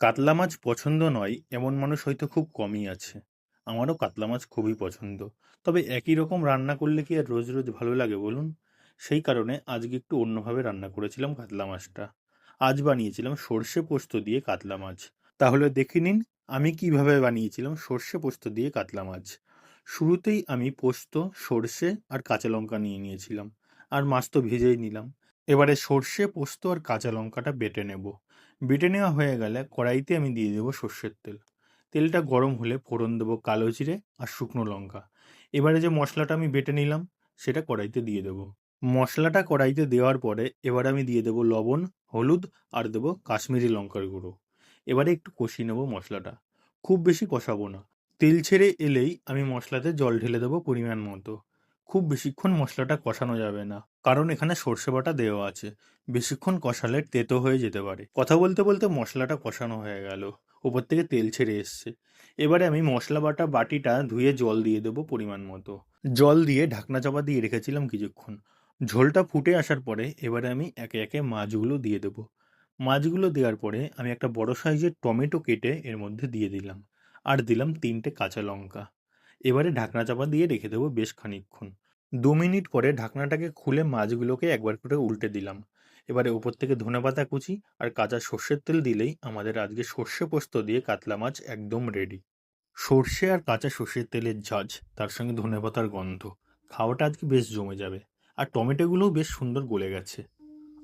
কাতলা মাছ পছন্দ নয় এমন মানুষ হয়তো খুব কমই আছে। আমারও কাতলা মাছ খুবই পছন্দ। তবে একই রকম রান্না করলে কি আর রোজ রোজ ভালো লাগে বলুন? সেই কারণে আজকে একটু অন্যভাবে রান্না করেছিলাম কাতলা মাছটা। আজ বানিয়েছিলাম সর্ষে পোস্ত দিয়ে কাতলা মাছ। তাহলে দেখে নিন আমি কিভাবে বানিয়েছিলাম সর্ষে পোস্ত দিয়ে কাতলা মাছ। শুরুতেই আমি পোস্ত, সর্ষে আর কাঁচা লঙ্কা নিয়ে নিয়েছিলাম। আর মাছ তো ভেজেই নিলাম। এবারে সর্ষে, পোস্ত আর কাঁচা লঙ্কাটা বেটে নেব। বেটে নেওয়া হয়ে গেলে কড়াইতে আমি দিয়ে দেবো সর্ষের তেল। তেলটা গরম হলে ফোড়ন দেবো কালো জিরে আর শুকনো লঙ্কা। এবারে যে মশলাটা আমি বেটে নিলাম সেটা কড়াইতে দিয়ে দেবো। মশলাটা কড়াইতে দেওয়ার পরে এবার আমি দিয়ে দেবো লবণ, হলুদ আর দেবো কাশ্মীরি লঙ্কার গুঁড়ো। এবারে একটু কষিয়ে নেবো মশলাটা। খুব বেশি কষাবো না। তেল ছেড়ে এলেই আমি মশলাতে জল ঢেলে দেবো পরিমাণ মতো। খুব বেশিক্ষণ মশলাটা কষানো যাবে না, কারণ এখানে সর্ষে বাটা দেওয়া আছে। বেশিক্ষণ কষালে তেতো হয়ে যেতে পারে। কথা বলতে বলতে মশলাটা কষানো হয়ে গেল, ওপর থেকে তেল ছেড়ে এসছে। এবারে আমি মশলা বাটা বাটিটা ধুয়ে জল দিয়ে দেবো পরিমাণ মতো। জল দিয়ে ঢাকনা চাপা দিয়ে রেখেছিলাম কিছুক্ষণ। ঝোলটা ফুটে আসার পরে এবারে আমি একে একে মাছগুলো দিয়ে দেবো। মাছগুলো দেওয়ার পরে আমি একটা বড় সাইজের টমেটো কেটে এর মধ্যে দিয়ে দিলাম। আর দিলাম 3টে কাঁচা লঙ্কা। এবারে ঢাকনা চাপা দিয়ে রেখে দেবো বেশ খানিকক্ষণ। 2 মিনিট পরে ঢাকনাটাকে খুলে মাছগুলোকে একবার করে উল্টে দিলাম। এবারে ওপর থেকে ধনেপাতা কুচি আর কাঁচা সর্ষের তেল দিলেই আমাদের আজকে সর্ষে পোস্ত দিয়ে কাতলা মাছ একদম রেডি। সর্ষে আর কাঁচা সর্ষের তেলের ঝাঁঝ, তার সঙ্গে ধনেপাতার গন্ধ, খাওয়াটা আজকে বেশ জমে যাবে। আর টমেটোগুলোও বেশ সুন্দর গলে গেছে।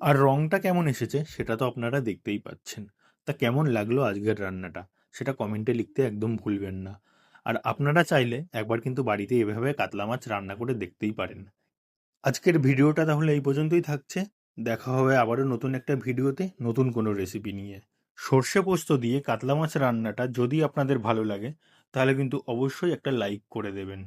আর রংটা কেমন এসেছে সেটা তো আপনারা দেখতেই পাচ্ছেন। তা কেমন লাগলো আজকের রান্নাটা সেটা কমেন্টে লিখতে একদম ভুলবেন না। আর আপনারা চাইলে একবার কিন্তু বাড়িতে এভাবে কাতলা মাছ রান্না করে দেখতেই পারেন। আজকের ভিডিওটা তাহলে এই পর্যন্তই থাকছে। দেখা হবে আবারও নতুন একটা ভিডিওতে নতুন কোনো রেসিপি নিয়ে। সর্ষে পোস্ত দিয়ে কাতলা মাছ রান্নাটা যদি আপনাদের ভালো লাগে তাহলে কিন্তু অবশ্যই একটা লাইক করে দেবেন।